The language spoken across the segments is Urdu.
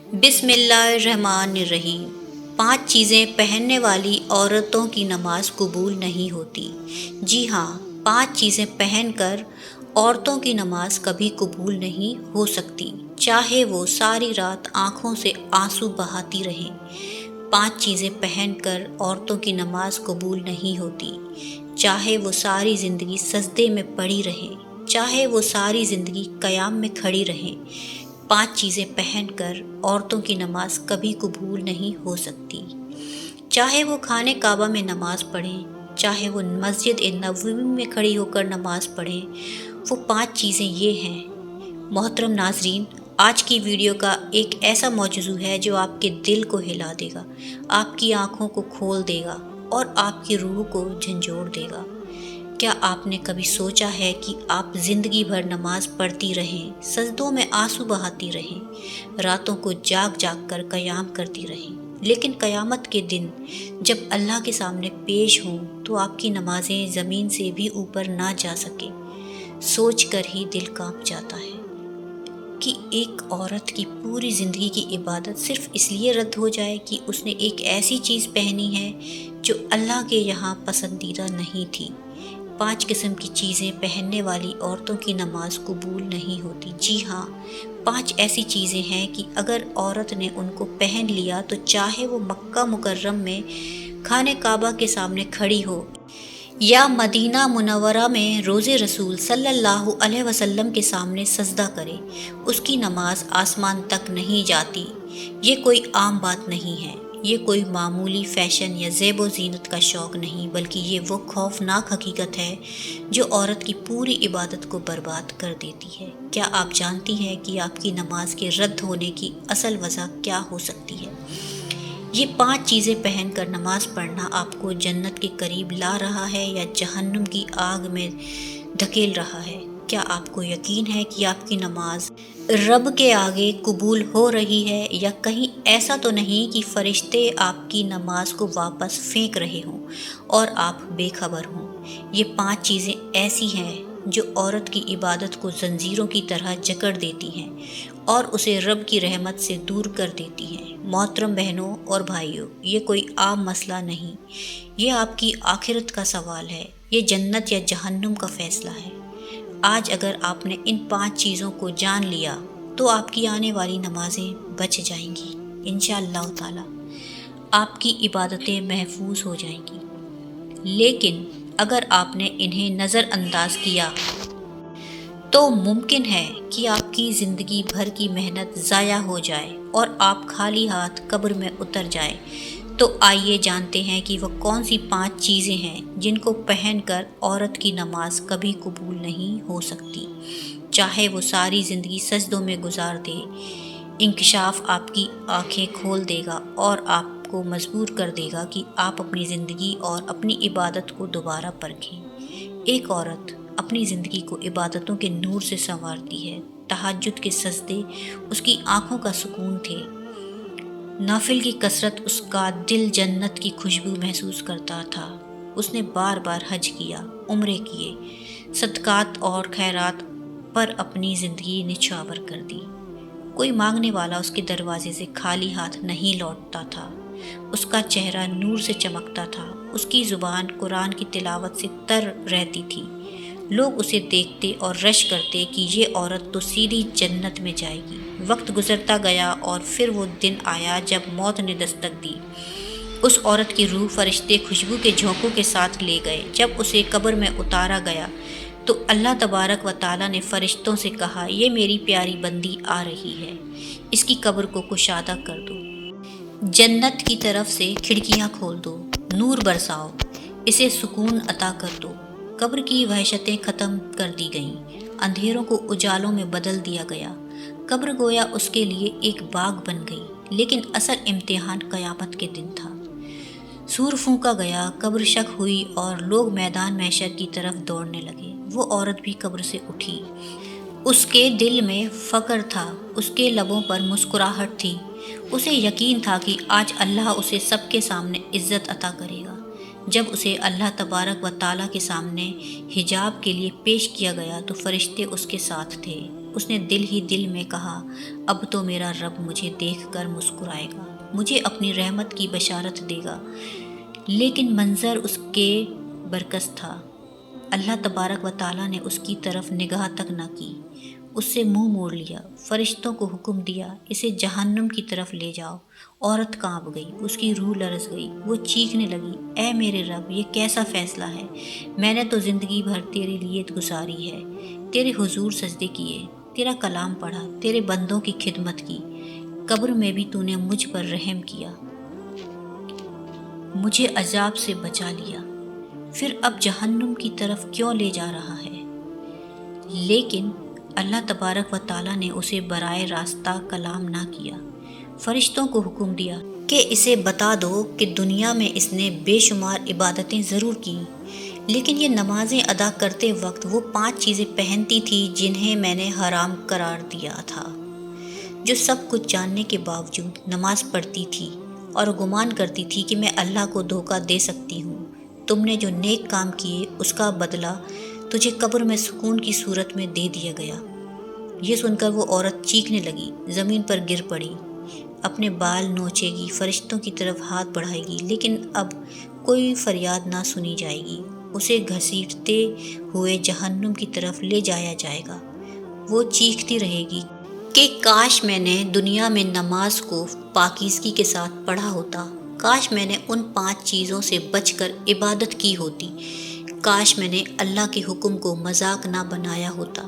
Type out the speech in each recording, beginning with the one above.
بسم اللہ الرحمن الرحیم۔ 5 چیزیں پہننے والی عورتوں کی نماز قبول نہیں ہوتی۔ جی ہاں، 5 چیزیں پہن کر عورتوں کی نماز کبھی قبول نہیں ہو سکتی، چاہے وہ ساری رات آنکھوں سے آنسو بہاتی رہیں۔ 5 چیزیں پہن کر عورتوں کی نماز قبول نہیں ہوتی، چاہے وہ ساری زندگی سجدے میں پڑی رہیں، چاہے وہ ساری زندگی قیام میں کھڑی رہیں۔ 5 چیزیں پہن کر عورتوں کی نماز کبھی قبول نہیں ہو سکتی، چاہے وہ خانہ کعبہ میں نماز پڑھیں، چاہے وہ مسجد نبوی میں کھڑی ہو کر نماز پڑھیں۔ وہ 5 چیزیں یہ ہیں۔ محترم ناظرین، آج کی ویڈیو کا ایک ایسا موضوع ہے جو آپ کے دل کو ہلا دے گا، آپ کی آنکھوں کو کھول دے گا اور آپ کی روح کو جھنجھوڑ دے گا۔ کیا آپ نے کبھی سوچا ہے کہ آپ زندگی بھر نماز پڑھتی رہیں، سجدوں میں آنسو بہاتی رہیں، راتوں کو جاگ جاگ کر قیام کرتی رہیں، لیکن قیامت کے دن جب اللہ کے سامنے پیش ہوں تو آپ کی نمازیں زمین سے بھی اوپر نہ جا سکیں؟ سوچ کر ہی دل کانپ جاتا ہے کہ ایک عورت کی پوری زندگی کی عبادت صرف اس لیے رد ہو جائے کہ اس نے ایک ایسی چیز پہنی ہے جو اللہ کے یہاں پسندیدہ نہیں تھی۔ 5 قسم کی چیزیں پہننے والی عورتوں کی نماز قبول نہیں ہوتی۔ جی ہاں، 5 ایسی چیزیں ہیں کہ اگر عورت نے ان کو پہن لیا تو چاہے وہ مکہ مکرم میں خانہ کعبہ کے سامنے کھڑی ہو یا مدینہ منورہ میں روضہ رسول صلی اللہ علیہ وسلم کے سامنے سجدہ کرے، اس کی نماز آسمان تک نہیں جاتی۔ یہ کوئی عام بات نہیں ہے، یہ کوئی معمولی فیشن یا زیب و زینت کا شوق نہیں، بلکہ یہ وہ خوفناک حقیقت ہے جو عورت کی پوری عبادت کو برباد کر دیتی ہے۔ کیا آپ جانتی ہیں کہ آپ کی نماز کے رد ہونے کی اصل وجہ کیا ہو سکتی ہے؟ یہ 5 چیزیں پہن کر نماز پڑھنا آپ کو جنت کے قریب لا رہا ہے یا جہنم کی آگ میں دھکیل رہا ہے؟ کیا آپ کو یقین ہے کہ آپ کی نماز رب کے آگے قبول ہو رہی ہے، یا کہیں ایسا تو نہیں کہ فرشتے آپ کی نماز کو واپس پھینک رہے ہوں اور آپ بے خبر ہوں؟ یہ 5 چیزیں ایسی ہیں جو عورت کی عبادت کو زنجیروں کی طرح جکڑ دیتی ہیں اور اسے رب کی رحمت سے دور کر دیتی ہیں۔ محترم بہنوں اور بھائیوں، یہ کوئی عام مسئلہ نہیں، یہ آپ کی آخرت کا سوال ہے، یہ جنت یا جہنم کا فیصلہ ہے۔ آج اگر آپ نے ان 5 چیزوں کو جان لیا تو آپ کی آنے والی نمازیں بچ جائیں گی، انشاءاللہ تعالی آپ کی عبادتیں محفوظ ہو جائیں گی۔ لیکن اگر آپ نے انہیں نظر انداز کیا تو ممکن ہے کہ آپ کی زندگی بھر کی محنت ضائع ہو جائے اور آپ خالی ہاتھ قبر میں اتر جائیں۔ تو آئیے جانتے ہیں کہ وہ کون سی 5 چیزیں ہیں جن کو پہن کر عورت کی نماز کبھی قبول نہیں ہو سکتی، چاہے وہ ساری زندگی سجدوں میں گزار دے۔ انکشاف آپ کی آنکھیں کھول دے گا اور آپ کو مجبور کر دے گا کہ آپ اپنی زندگی اور اپنی عبادت کو دوبارہ پرکھیں۔ ایک عورت اپنی زندگی کو عبادتوں کے نور سے سنوارتی ہے۔ تہجد کے سجدے اس کی آنکھوں کا سکون تھے، نوافل کی کثرت اس کا دل جنت کی خوشبو محسوس کرتا تھا۔ اس نے بار بار حج کیا، عمرے کیے، صدقات اور خیرات پر اپنی زندگی نچھاور کر دی۔ کوئی مانگنے والا اس کے دروازے سے خالی ہاتھ نہیں لوٹتا تھا۔ اس کا چہرہ نور سے چمکتا تھا، اس کی زبان قرآن کی تلاوت سے تر رہتی تھی۔ لوگ اسے دیکھتے اور رش کرتے کہ یہ عورت تو سیدھی جنت میں جائے گی۔ وقت گزرتا گیا اور پھر وہ دن آیا جب موت نے دستک دی۔ اس عورت کی روح فرشتے خوشبو کے جھونکوں کے ساتھ لے گئے۔ جب اسے قبر میں اتارا گیا تو اللہ تبارک و تعالیٰ نے فرشتوں سے کہا، یہ میری پیاری بندی آ رہی ہے، اس کی قبر کو کشادہ کر دو، جنت کی طرف سے کھڑکیاں کھول دو، نور برساؤ، اسے سکون عطا کر دو۔ قبر کی وحشتیں ختم کر دی گئیں، اندھیروں کو اجالوں میں بدل دیا گیا۔ قبر گویا اس کے لیے ایک باغ بن گئی، لیکن اصل امتحان قیامت کے دن تھا۔ سور پھونکا گیا، قبر شق ہوئی اور لوگ میدان محشر کی طرف دوڑنے لگے۔ وہ عورت بھی قبر سے اٹھی۔ اس کے دل میں فخر تھا، اس کے لبوں پر مسکراہٹ تھی۔ اسے یقین تھا کہ آج اللہ اسے سب کے سامنے عزت عطا کرے گا۔ جب اسے اللہ تبارک و تعالیٰ کے سامنے حجاب کے لیے پیش کیا گیا تو فرشتے اس کے ساتھ تھے۔ اس نے دل ہی دل میں کہا، اب تو میرا رب مجھے دیکھ کر مسکرائے گا، مجھے اپنی رحمت کی بشارت دے گا۔ لیکن منظر اس کے برعکس تھا۔ اللہ تبارک و تعالیٰ نے اس کی طرف نگاہ تک نہ کی، اس سے منہ موڑ لیا۔ فرشتوں کو حکم دیا، اسے جہنم کی طرف لے جاؤ۔ عورت کانپ گئی، اس کی روح لرز گئی، وہ چیخنے لگی، اے میرے رب، یہ کیسا فیصلہ ہے؟ میں نے تو زندگی بھر تیرے لیے گزاری ہے، تیرے حضور سجدے کیے، تیرا کلام پڑھا، تیرے بندوں کی خدمت کی، قبر میں بھی تو نے مجھ پر رحم کیا، مجھے عذاب سے بچا لیا، پھر اب جہنم کی طرف کیوں لے جا رہا ہے؟ لیکن اللہ تبارک و تعالیٰ نے اسے براہ راستہ کلام نہ کیا۔ فرشتوں کو حکم دیا کہ اسے بتا دو کہ دنیا میں اس نے بے شمار عبادتیں ضرور کیں، لیکن یہ نمازیں ادا کرتے وقت وہ 5 چیزیں پہنتی تھی جنہیں میں نے حرام قرار دیا تھا۔ جو سب کچھ جاننے کے باوجود نماز پڑھتی تھی اور گمان کرتی تھی کہ میں اللہ کو دھوکہ دے سکتی ہوں۔ تم نے جو نیک کام کیے اس کا بدلہ تجھے قبر میں سکون کی صورت میں دے دیا گیا۔ یہ سن کر وہ عورت چیخنے لگی، زمین پر گر پڑی، اپنے بال نوچے گی، فرشتوں کی طرف ہاتھ بڑھائے گی، لیکن اب کوئی فریاد نہ سنی جائے گی۔ اسے گھسیٹتے ہوئے جہنم کی طرف لے جایا جائے گا۔ وہ چیختی رہے گی کہ کاش میں نے دنیا میں نماز کو پاکیزگی کے ساتھ پڑھا ہوتا، کاش میں نے ان 5 چیزوں سے بچ کر عبادت کی ہوتی، کاش میں نے اللہ کے حکم کو مذاق نہ بنایا ہوتا۔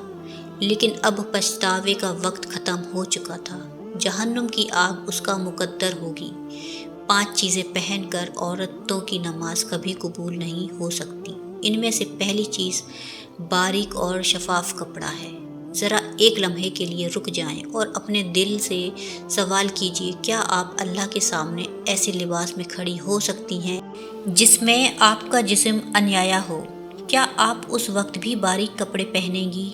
لیکن اب پچھتاوے کا وقت ختم ہو چکا تھا۔ جہنم کی آگ اس کا مقدر ہوگی۔ 5 چیزیں پہن کر عورتوں کی نماز کبھی قبول نہیں ہو سکتی۔ ان میں سے پہلی چیز باریک اور شفاف کپڑا ہے۔ ذرا ایک لمحے کے لیے رک جائیں اور اپنے دل سے سوال کیجیے، کیا آپ اللہ کے سامنے ایسے لباس میں کھڑی ہو سکتی ہیں جس میں آپ کا جسم انیایا ہو؟ کیا آپ اس وقت بھی باریک کپڑے پہنیں گی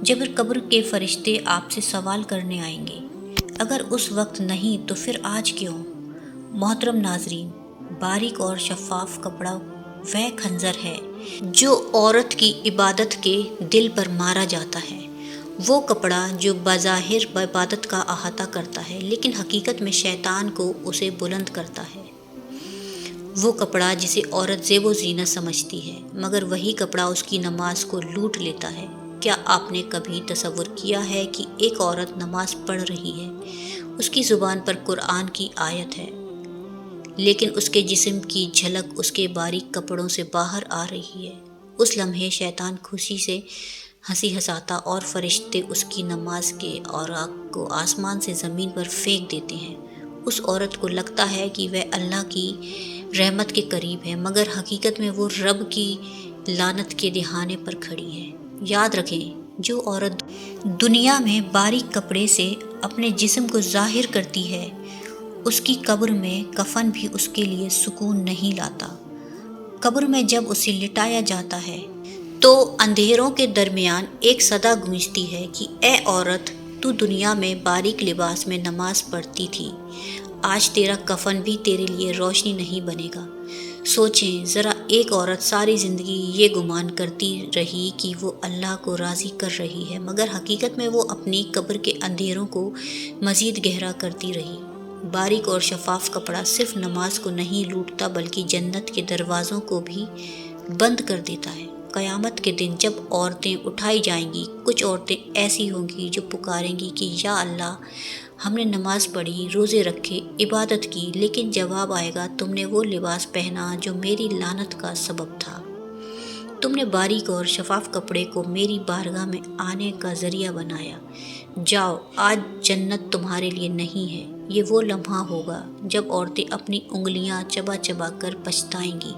جب قبر کے فرشتے آپ سے سوال کرنے آئیں گے؟ اگر اس وقت نہیں تو پھر آج کیوں؟ محترم ناظرین، باریک اور شفاف کپڑا وہ خنجر ہے جو عورت کی عبادت کے دل پر مارا جاتا ہے۔ وہ کپڑا جو بظاہر عبادت کا احاطہ کرتا ہے لیکن حقیقت میں شیطان کو اسے بلند کرتا ہے۔ وہ کپڑا جسے عورت زیب و زینت سمجھتی ہے مگر وہی کپڑا اس کی نماز کو لوٹ لیتا ہے۔ کیا آپ نے کبھی تصور کیا ہے کہ ایک عورت نماز پڑھ رہی ہے، اس کی زبان پر قرآن کی آیت ہے، لیکن اس کے جسم کی جھلک اس کے باریک کپڑوں سے باہر آ رہی ہے؟ اس لمحے شیطان خوشی سے ہنسی ہنساتا اور فرشتے اس کی نماز کے اوراق کو آسمان سے زمین پر پھینک دیتے ہیں۔ اس عورت کو لگتا ہے کہ وہ اللہ کی رحمت کے قریب ہے مگر حقیقت میں وہ رب کی لعنت کے دہانے پر کھڑی ہے۔ یاد رکھیں، جو عورت دنیا میں باریک کپڑے سے اپنے جسم کو ظاہر کرتی ہے، اس کی قبر میں کفن بھی اس کے لیے سکون نہیں لاتا۔ قبر میں جب اسے لٹایا جاتا ہے تو اندھیروں کے درمیان ایک صدا گونجتی ہے کہ اے عورت، تو دنیا میں باریک لباس میں نماز پڑھتی تھی، آج تیرا کفن بھی تیرے لیے روشنی نہیں بنے گا۔ سوچیں ذرا، ایک عورت ساری زندگی یہ گمان کرتی رہی کہ وہ اللہ کو راضی کر رہی ہے مگر حقیقت میں وہ اپنی قبر کے اندھیروں کو مزید گہرا کرتی رہی۔ باریک اور شفاف کپڑا صرف نماز کو نہیں لوٹتا بلکہ جنت کے دروازوں کو بھی بند کر دیتا ہے۔ قیامت کے دن جب عورتیں اٹھائی جائیں گی، کچھ عورتیں ایسی ہوں گی جو پکاریں گی کہ یا اللہ، ہم نے نماز پڑھی، روزے رکھے، عبادت کی، لیکن جواب آئے گا، تم نے وہ لباس پہنا جو میری لعنت کا سبب تھا۔ تم نے باریک اور شفاف کپڑے کو میری بارگاہ میں آنے کا ذریعہ بنایا۔ جاؤ، آج جنت تمہارے لیے نہیں ہے۔ یہ وہ لمحہ ہوگا جب عورتیں اپنی انگلیاں چبا چبا کر پچھتائیں گی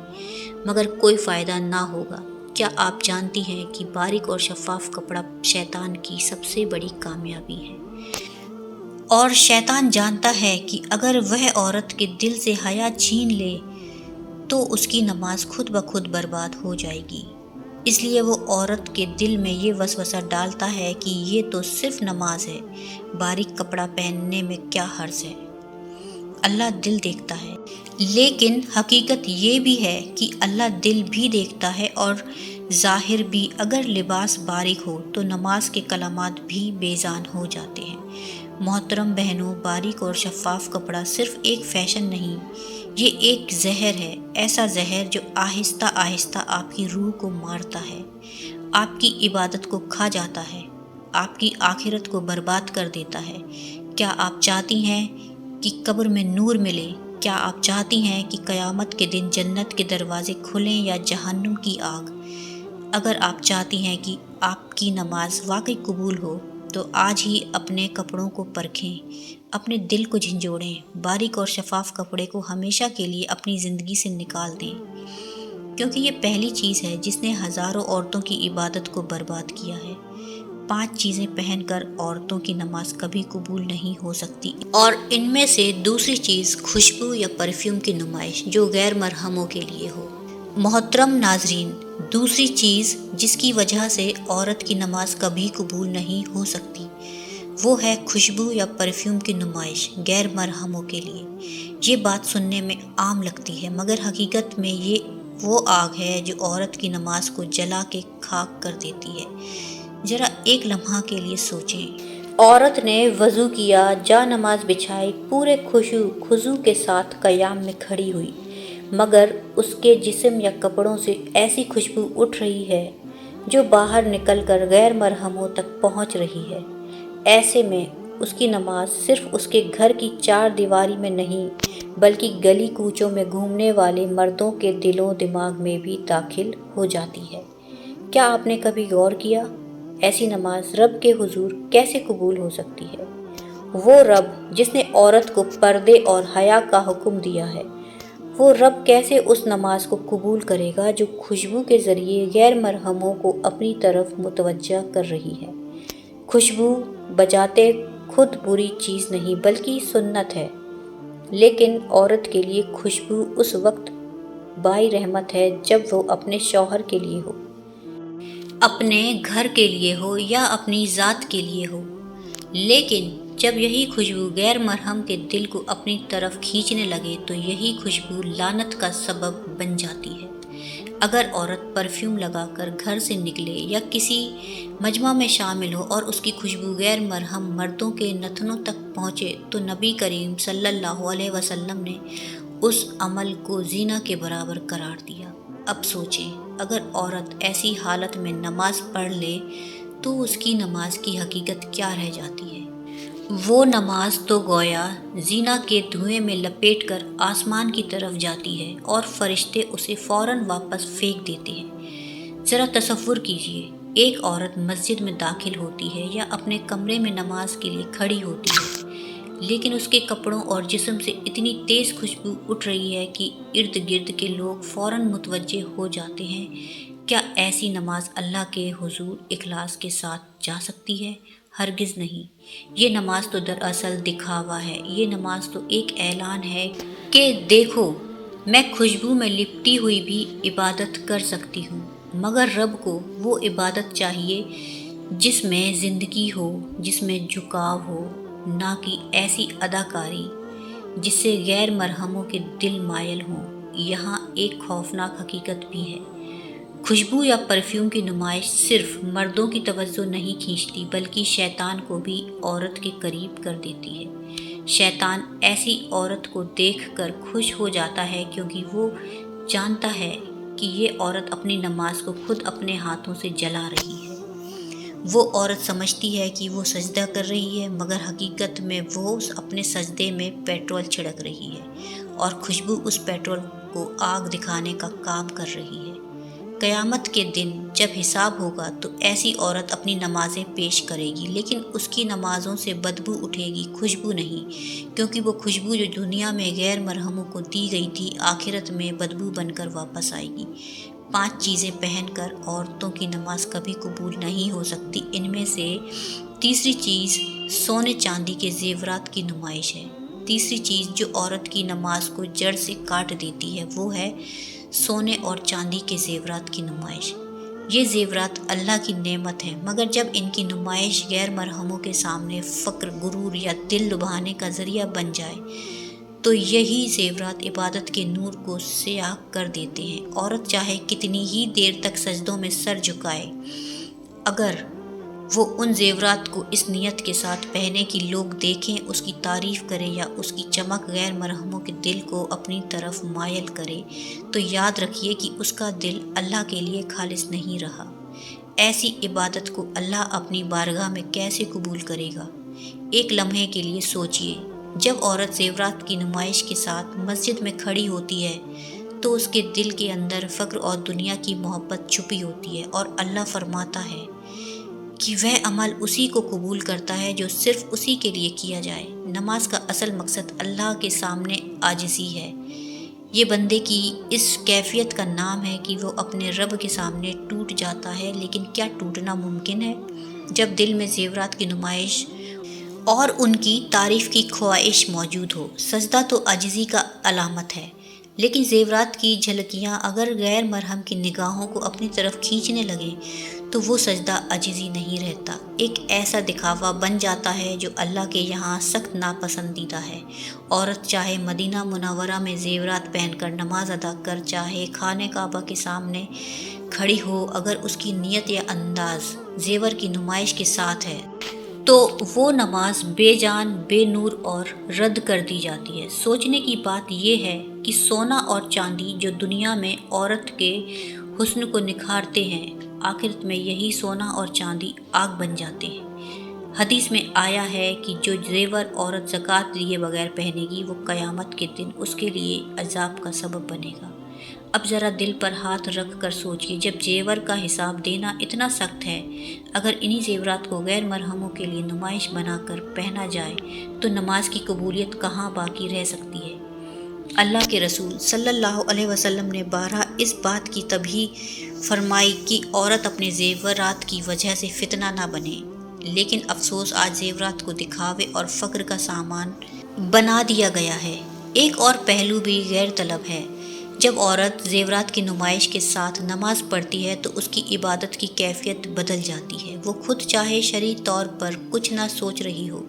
مگر کوئی فائدہ نہ ہوگا۔ کیا آپ جانتی ہیں کہ باریک اور شفاف کپڑا شیطان کی سب سے بڑی کامیابی ہے؟ اور شیطان جانتا ہے کہ اگر وہ عورت کے دل سے حیا چھین لے تو اس کی نماز خود بخود برباد ہو جائے گی۔ اس لیے وہ عورت کے دل میں یہ وسوسہ ڈالتا ہے کہ یہ تو صرف نماز ہے، باریک کپڑا پہننے میں کیا حرج ہے۔ اللہ دل دیکھتا ہے، لیکن حقیقت یہ بھی ہے کہ اللہ دل بھی دیکھتا ہے اور ظاہر بھی۔ اگر لباس باریک ہو تو نماز کے کلمات بھی بیجان ہو جاتے ہیں۔ محترم بہنوں، باریک اور شفاف کپڑا صرف ایک فیشن نہیں، یہ ایک زہر ہے، ایسا زہر جو آہستہ آہستہ آپ کی روح کو مارتا ہے، آپ کی عبادت کو کھا جاتا ہے، آپ کی آخرت کو برباد کر دیتا ہے۔ کیا آپ چاہتی ہیں کہ قبر میں نور ملے؟ کیا آپ چاہتی ہیں کہ قیامت کے دن جنت کے دروازے کھلیں یا جہنم کی آگ؟ اگر آپ چاہتی ہیں کہ آپ کی نماز واقعی قبول ہو تو آج ہی اپنے کپڑوں کو پرکھیں، اپنے دل کو جھنجھوڑیں، باریک اور شفاف کپڑے کو ہمیشہ کے لیے اپنی زندگی سے نکال دیں، کیونکہ یہ پہلی چیز ہے جس نے ہزاروں عورتوں کی عبادت کو برباد کیا ہے۔ 5 چیزیں پہن کر عورتوں کی نماز کبھی قبول نہیں ہو سکتی، اور ان میں سے دوسری چیز خوشبو یا پرفیوم کی نمائش جو غیر مرہموں کے لیے ہو۔ محترم ناظرین، دوسری چیز جس کی وجہ سے عورت کی نماز کبھی قبول نہیں ہو سکتی وہ ہے خوشبو یا پرفیوم کی نمائش غیر مرہموں کے لیے۔ یہ بات سننے میں عام لگتی ہے، مگر حقیقت میں یہ وہ آگ ہے جو عورت کی نماز کو جلا کے خاک کر دیتی ہے۔ ذرا ایک لمحہ کے لیے سوچیں، عورت نے وضو کیا، جا نماز بچھائی، پورے خضوع کے ساتھ قیام میں کھڑی ہوئی، مگر اس کے جسم یا کپڑوں سے ایسی خوشبو اٹھ رہی ہے جو باہر نکل کر غیر مرہموں تک پہنچ رہی ہے۔ ایسے میں اس کی نماز صرف اس کے گھر کی 4 دیواری میں نہیں بلکہ گلی کوچوں میں گھومنے والے مردوں کے دل و دماغ میں بھی داخل ہو جاتی ہے۔ کیا آپ نے کبھی غور کیا، ایسی نماز رب کے حضور کیسے قبول ہو سکتی ہے؟ وہ رب جس نے عورت کو پردے اور حیا کا حکم دیا ہے، وہ رب کیسے اس نماز کو قبول کرے گا جو خوشبو کے ذریعے غیر مرہموں کو اپنی طرف متوجہ کر رہی ہے؟ خوشبو بجاتے خود بری چیز نہیں بلکہ سنت ہے، لیکن عورت کے لیے خوشبو اس وقت بائی رحمت ہے جب وہ اپنے شوہر کے لیے ہو، اپنے گھر کے لیے ہو یا اپنی ذات کے لیے ہو۔ لیکن جب یہی خوشبو غیر مرہم کے دل کو اپنی طرف کھینچنے لگے تو یہی خوشبو لعنت کا سبب بن جاتی ہے۔ اگر عورت پرفیوم لگا کر گھر سے نکلے یا کسی مجمع میں شامل ہو اور اس کی خوشبو غیر مرہم مردوں کے نتنوں تک پہنچے تو نبی کریم صلی اللہ علیہ وسلم نے اس عمل کو زنا کے برابر قرار دیا۔ اب سوچیں، اگر عورت ایسی حالت میں نماز پڑھ لے تو اس کی نماز کی حقیقت کیا رہ جاتی ہے؟ وہ نماز تو گویا زنا کے دھوئیں میں لپیٹ کر آسمان کی طرف جاتی ہے اور فرشتے اسے فوراً واپس پھینک دیتے ہیں۔ ذرا تصور کیجئے، ایک عورت مسجد میں داخل ہوتی ہے یا اپنے کمرے میں نماز کے لیے کھڑی ہوتی ہے، لیکن اس کے کپڑوں اور جسم سے اتنی تیز خوشبو اٹھ رہی ہے کہ ارد گرد کے لوگ فوراً متوجہ ہو جاتے ہیں۔ کیا ایسی نماز اللہ کے حضور اخلاص کے ساتھ جا سکتی ہے؟ ہرگز نہیں۔ یہ نماز تو دراصل دکھاوا ہے، یہ نماز تو ایک اعلان ہے کہ دیکھو، میں خوشبو میں لپٹی ہوئی بھی عبادت کر سکتی ہوں۔ مگر رب کو وہ عبادت چاہیے جس میں زندگی ہو، جس میں جھکاؤ ہو، نہ کہ ایسی اداکاری جس سے غیر مرہموں کے دل مائل ہوں۔ یہاں ایک خوفناک حقیقت بھی ہے، خوشبو یا پرفیوم کی نمائش صرف مردوں کی توجہ نہیں کھینچتی بلکہ شیطان کو بھی عورت کے قریب کر دیتی ہے۔ شیطان ایسی عورت کو دیکھ کر خوش ہو جاتا ہے کیونکہ وہ جانتا ہے کہ یہ عورت اپنی نماز کو خود اپنے ہاتھوں سے جلا رہی ہے۔ وہ عورت سمجھتی ہے کہ وہ سجدہ کر رہی ہے، مگر حقیقت میں وہ اپنے سجدے میں پیٹرول چھڑک رہی ہے اور خوشبو اس پیٹرول کو آگ دکھانے کا کام کر رہی ہے۔ قیامت کے دن جب حساب ہوگا تو ایسی عورت اپنی نمازیں پیش کرے گی، لیکن اس کی نمازوں سے بدبو اٹھے گی، خوشبو نہیں، کیونکہ وہ خوشبو جو دنیا میں غیر مرہموں کو دی گئی تھی آخرت میں بدبو بن کر واپس آئے گی۔ 5 چیزیں پہن کر عورتوں کی نماز کبھی قبول نہیں ہو سکتی۔ ان میں سے تیسری چیز سونے چاندی کے زیورات کی نمائش ہے۔ تیسری چیز جو عورت کی نماز کو جڑ سے کاٹ دیتی ہے وہ ہے سونے اور چاندی کے زیورات کی نمائش۔ یہ زیورات اللہ کی نعمت ہے، مگر جب ان کی نمائش غیر مرہموں کے سامنے فخر، غرور یا دل لبھانے کا ذریعہ بن جائے تو یہی زیورات عبادت کے نور کو سیاہ کر دیتے ہیں۔ عورت چاہے کتنی ہی دیر تک سجدوں میں سر جھکائے، اگر وہ ان زیورات کو اس نیت کے ساتھ پہنے کہ لوگ دیکھیں، اس کی تعریف کریں یا اس کی چمک غیر مرحوموں کے دل کو اپنی طرف مائل کرے، تو یاد رکھیے کہ اس کا دل اللہ کے لیے خالص نہیں رہا۔ ایسی عبادت کو اللہ اپنی بارگاہ میں کیسے قبول کرے گا؟ ایک لمحے کے لیے سوچئے، جب عورت زیورات کی نمائش کے ساتھ مسجد میں کھڑی ہوتی ہے تو اس کے دل کے اندر فقر اور دنیا کی محبت چھپی ہوتی ہے، اور اللہ فرماتا ہے کہ وہ عمل اسی کو قبول کرتا ہے جو صرف اسی کے لیے کیا جائے۔ نماز کا اصل مقصد اللہ کے سامنے عاجزی ہے۔ یہ بندے کی اس کیفیت کا نام ہے کہ وہ اپنے رب کے سامنے ٹوٹ جاتا ہے، لیکن کیا ٹوٹنا ممکن ہے؟ جب دل میں زیورات کی نمائش اور ان کی تعریف کی خواہش موجود ہو۔ سجدہ تو عاجزی کا علامت ہے، لیکن زیورات کی جھلکیاں اگر غیر مرحم کی نگاہوں کو اپنی طرف کھینچنے لگیں تو وہ سجدہ عاجزی نہیں رہتا، ایک ایسا دکھاوا بن جاتا ہے جو اللہ کے یہاں سخت ناپسندیدہ ہے۔ عورت چاہے مدینہ منورہ میں زیورات پہن کر نماز ادا کر، چاہے خانہ کعبہ کے سامنے کھڑی ہو، اگر اس کی نیت یا انداز زیور کی نمائش کے ساتھ ہے تو وہ نماز بے جان، بے نور اور رد کر دی جاتی ہے۔ سوچنے کی بات یہ ہے کہ سونا اور چاندی جو دنیا میں عورت کے حسن کو نکھارتے ہیں، آخرت میں یہی سونا اور چاندی آگ بن جاتے ہیں۔ حدیث میں آیا ہے کہ جو زیور عورت زکوٰۃ لیے بغیر پہنے گی، وہ قیامت کے دن اس کے لیے عذاب کا سبب بنے گا۔ اب ذرا دل پر ہاتھ رکھ کر سوچئے، جب زیور کا حساب دینا اتنا سخت ہے، اگر انہی زیورات کو غیر مرحوموں کے لیے نمائش بنا کر پہنا جائے تو نماز کی قبولیت کہاں باقی رہ سکتی ہے؟ اللہ کے رسول صلی اللہ علیہ وسلم نے بارہا اس بات کی تنبیہ فرمائی کہ عورت اپنے زیورات کی وجہ سے فتنہ نہ بنے، لیکن افسوس آج زیورات کو دکھاوے اور فقر کا سامان بنا دیا گیا ہے۔ ایک اور پہلو بھی غیر طلب ہے۔ جب عورت زیورات کی نمائش کے ساتھ نماز پڑھتی ہے تو اس کی عبادت کی کیفیت بدل جاتی ہے۔ وہ خود چاہے شرعی طور پر کچھ نہ سوچ رہی ہو،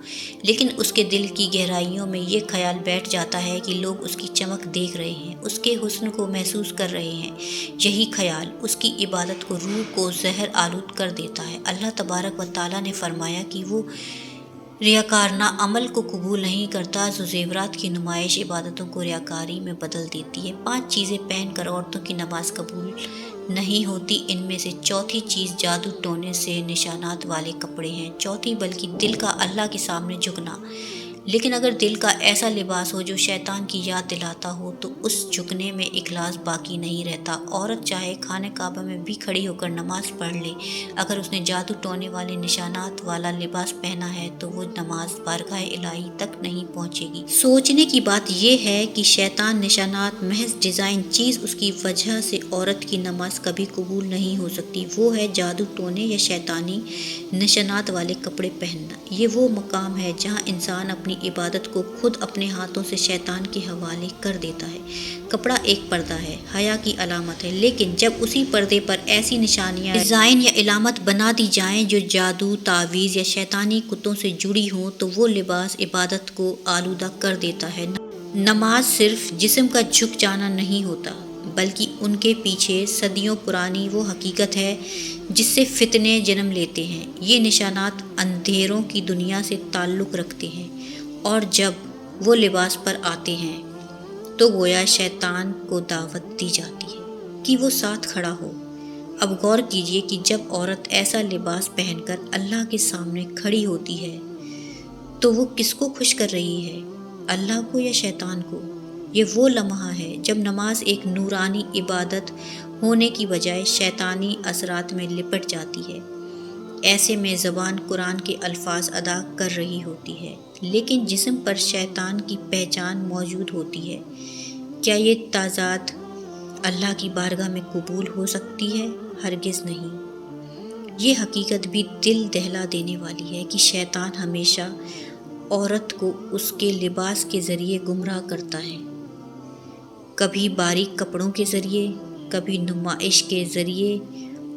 لیکن اس کے دل کی گہرائیوں میں یہ خیال بیٹھ جاتا ہے کہ لوگ اس کی چمک دیکھ رہے ہیں، اس کے حسن کو محسوس کر رہے ہیں۔ یہی خیال اس کی عبادت کو، روح کو زہر آلود کر دیتا ہے۔ اللہ تبارک و تعالیٰ نے فرمایا کہ وہ ریاکارانہ عمل کو قبول نہیں کرتا جو زیورات کی نمائش عبادتوں کو ریاکاری میں بدل دیتی ہے۔ 5 چیزیں پہن کر عورتوں کی نماز قبول نہیں ہوتی، ان میں سے چوتھی چیز جادو ٹونے سے نشانات والے کپڑے ہیں۔ چوتھی بلکہ دل کا اللہ کے سامنے جھکنا۔ لیکن اگر دل کا ایسا لباس ہو جو شیطان کی یاد دلاتا ہو تو اس جھکنے میں اخلاص باقی نہیں رہتا۔ عورت چاہے خانہ کعبہ میں بھی کھڑی ہو کر نماز پڑھ لے، اگر اس نے جادو ٹونے والے نشانات والا لباس پہنا ہے تو وہ نماز بارگاہ الہی تک نہیں پہنچے گی۔ سوچنے کی بات یہ ہے کہ شیطان نشانات محض ڈیزائن چیز، اس کی وجہ سے عورت کی نماز کبھی قبول نہیں ہو سکتی۔ وہ ہے جادو ٹونے یا شیطانی نشانات والے کپڑے پہننا۔ یہ وہ مقام ہے جہاں انسان اپنی عبادت کو خود اپنے ہاتھوں سے شیطان کے حوالے کر دیتا ہے۔ کپڑا ایک پردہ ہے، حیا کی علامت ہے، لیکن جب اسی پردے پر ایسی نشانیاں، ڈیزائن یا علامت بنا دی جائیں جو جادو، تعویذ یا شیطانی کتوں سے جڑی ہوں تو وہ لباس عبادت کو آلودہ کر دیتا ہے۔ نماز صرف جسم کا جھک جانا نہیں ہوتا، بلکہ ان کے پیچھے صدیوں پرانی وہ حقیقت ہے جس سے فتنے جنم لیتے ہیں۔ یہ نشانات اندھیروں کی دنیا سے تعلق رکھتے ہیں، اور جب وہ لباس پر آتے ہیں تو گویا شیطان کو دعوت دی جاتی ہے کہ وہ ساتھ کھڑا ہو۔ اب غور کیجئے کہ جب عورت ایسا لباس پہن کر اللہ کے سامنے کھڑی ہوتی ہے تو وہ کس کو خوش کر رہی ہے، اللہ کو یا شیطان کو؟ یہ وہ لمحہ ہے جب نماز ایک نورانی عبادت ہونے کی بجائے شیطانی اثرات میں لپٹ جاتی ہے۔ ایسے میں زبان قرآن کے الفاظ ادا کر رہی ہوتی ہے، لیکن جسم پر شیطان کی پہچان موجود ہوتی ہے۔ کیا یہ تضاد اللہ کی بارگاہ میں قبول ہو سکتی ہے؟ ہرگز نہیں۔ یہ حقیقت بھی دل دہلا دینے والی ہے کہ شیطان ہمیشہ عورت کو اس کے لباس کے ذریعے گمراہ کرتا ہے، کبھی باریک کپڑوں کے ذریعے، کبھی نمائش کے ذریعے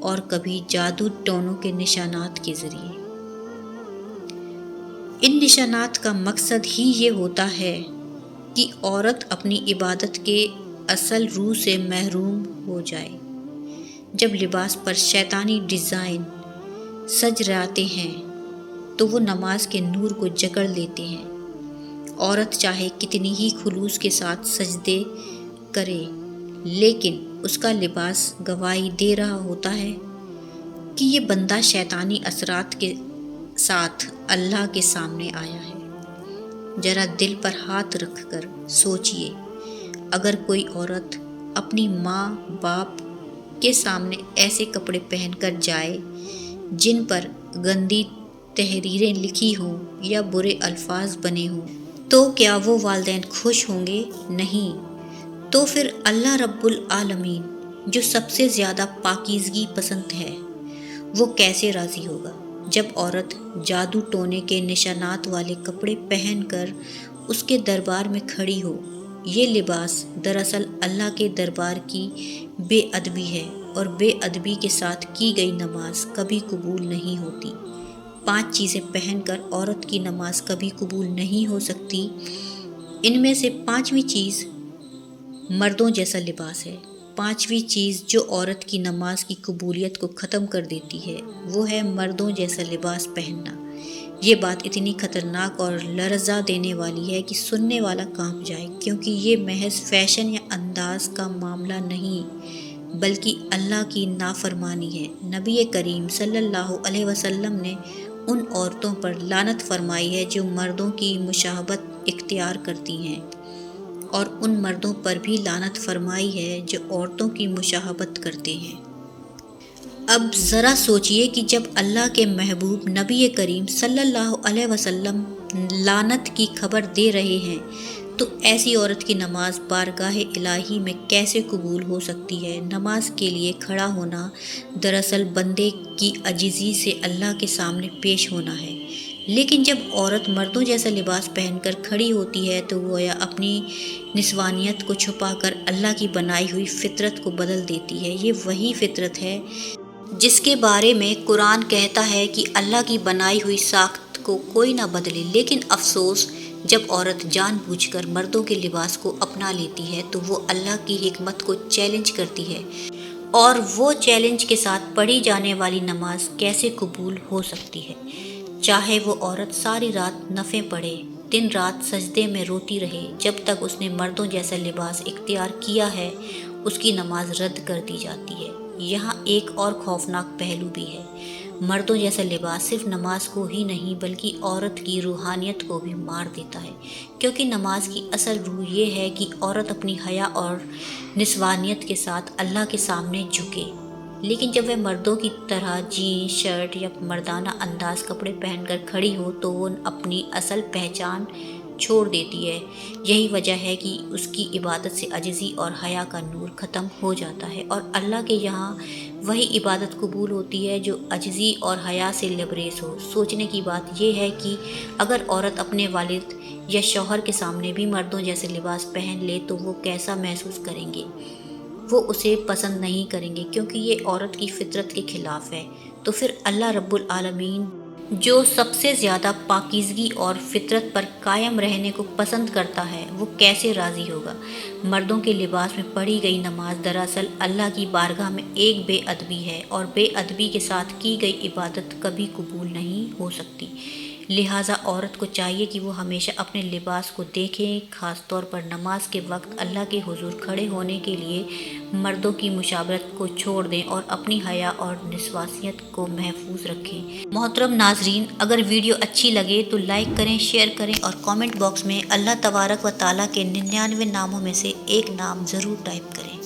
اور کبھی جادو ٹونوں کے نشانات کے ذریعے۔ ان نشانات کا مقصد ہی یہ ہوتا ہے کہ عورت اپنی عبادت کے اصل روح سے محروم ہو جائے۔ جب لباس پر شیطانی ڈیزائن سج جاتے ہیں تو وہ نماز کے نور کو جکڑ لیتے ہیں۔ عورت چاہے کتنی ہی خلوص کے ساتھ سجدے کرے، لیکن اس کا لباس گواہی دے رہا ہوتا ہے کہ یہ بندہ شیطانی اثرات کے ساتھ اللہ کے سامنے آیا ہے۔ ذرا دل پر ہاتھ رکھ کر سوچئے، اگر کوئی عورت اپنی ماں باپ کے سامنے ایسے کپڑے پہن کر جائے جن پر گندی تحریریں لکھی ہوں یا برے الفاظ بنے ہوں، تو کیا وہ والدین خوش ہوں گے؟ نہیں۔ تو پھر اللہ رب العالمین جو سب سے زیادہ پاکیزگی پسند ہے، وہ کیسے راضی ہوگا جب عورت جادو ٹونے کے نشانات والے کپڑے پہن کر اس کے دربار میں کھڑی ہو؟ یہ لباس دراصل اللہ کے دربار کی بے ادبی ہے، اور بے ادبی کے ساتھ کی گئی نماز کبھی قبول نہیں ہوتی۔ 5 چیزیں پہن کر عورت کی نماز کبھی قبول نہیں ہو سکتی۔ ان میں سے 5ویں چیز مردوں جیسا لباس ہے۔ 5ویں چیز جو عورت کی نماز کی قبولیت کو ختم کر دیتی ہے، وہ ہے مردوں جیسا لباس پہننا۔ یہ بات اتنی خطرناک اور لرزا دینے والی ہے کہ سننے والا کانپ جائے، کیونکہ یہ محض فیشن یا انداز کا معاملہ نہیں، بلکہ اللہ کی نافرمانی ہے۔ نبی کریم صلی اللہ علیہ وسلم نے ان عورتوں پر لعنت فرمائی ہے جو مردوں کی مشابہت اختیار کرتی ہیں، اور ان مردوں پر بھی لعنت فرمائی ہے جو عورتوں کی مشابہت کرتے ہیں۔ اب ذرا سوچئے کہ جب اللہ کے محبوب نبی کریم صلی اللہ علیہ وسلم لعنت کی خبر دے رہے ہیں تو ایسی عورت کی نماز بارگاہ الہی میں کیسے قبول ہو سکتی ہے؟ نماز کے لیے کھڑا ہونا دراصل بندے کی عاجزی سے اللہ کے سامنے پیش ہونا ہے، لیکن جب عورت مردوں جیسا لباس پہن کر کھڑی ہوتی ہے تو گویا اپنی نسوانیت کو چھپا کر اللہ کی بنائی ہوئی فطرت کو بدل دیتی ہے۔ یہ وہی فطرت ہے جس کے بارے میں قرآن کہتا ہے کہ اللہ کی بنائی ہوئی ساخت کو کوئی نہ بدلے، لیکن افسوس جب عورت جان بوجھ کر مردوں کے لباس کو اپنا لیتی ہے تو وہ اللہ کی حکمت کو چیلنج کرتی ہے، اور وہ چیلنج کے ساتھ پڑھی جانے والی نماز کیسے قبول ہو سکتی ہے؟ چاہے وہ عورت ساری رات نفلیں پڑھے، دن رات سجدے میں روتی رہے، جب تک اس نے مردوں جیسا لباس اختیار کیا ہے اس کی نماز رد کر دی جاتی ہے۔ یہاں ایک اور خوفناک پہلو بھی ہے۔ مردوں جیسا لباس صرف نماز کو ہی نہیں بلکہ عورت کی روحانیت کو بھی مار دیتا ہے، کیونکہ نماز کی اصل روح یہ ہے کہ عورت اپنی حیا اور نسوانیت کے ساتھ اللہ کے سامنے جھکے، لیکن جب وہ مردوں کی طرح جینس شرٹ یا مردانہ انداز کپڑے پہن کر کھڑی ہو تو وہ اپنی اصل پہچان چھوڑ دیتی ہے۔ یہی وجہ ہے کہ اس کی عبادت سے عاجزی اور حیا کا نور ختم ہو جاتا ہے، اور اللہ کے یہاں وہی عبادت قبول ہوتی ہے جو عاجزی اور حیا سے لبریز ہو۔ سوچنے کی بات یہ ہے کہ اگر عورت اپنے والد یا شوہر کے سامنے بھی مردوں جیسے لباس پہن لے تو وہ کیسا محسوس کریں گے؟ وہ اسے پسند نہیں کریں گے، کیونکہ یہ عورت کی فطرت کے خلاف ہے۔ تو پھر اللہ رب العالمین جو سب سے زیادہ پاکیزگی اور فطرت پر قائم رہنے کو پسند کرتا ہے، وہ کیسے راضی ہوگا؟ مردوں کے لباس میں پڑھی گئی نماز دراصل اللہ کی بارگاہ میں ایک بے ادبی ہے، اور بے ادبی کے ساتھ کی گئی عبادت کبھی قبول نہیں ہو سکتی۔ لہٰذا عورت کو چاہیے کہ وہ ہمیشہ اپنے لباس کو دیکھیں، خاص طور پر نماز کے وقت اللہ کے حضور کھڑے ہونے کے لیے مردوں کی مشابہت کو چھوڑ دیں اور اپنی حیا اور نسوانیت کو محفوظ رکھیں۔ محترم ناظرین، اگر ویڈیو اچھی لگے تو لائک کریں، شیئر کریں، اور کامنٹ باکس میں اللہ تبارک و تعالیٰ کے 99 ناموں میں سے ایک نام ضرور ٹائپ کریں۔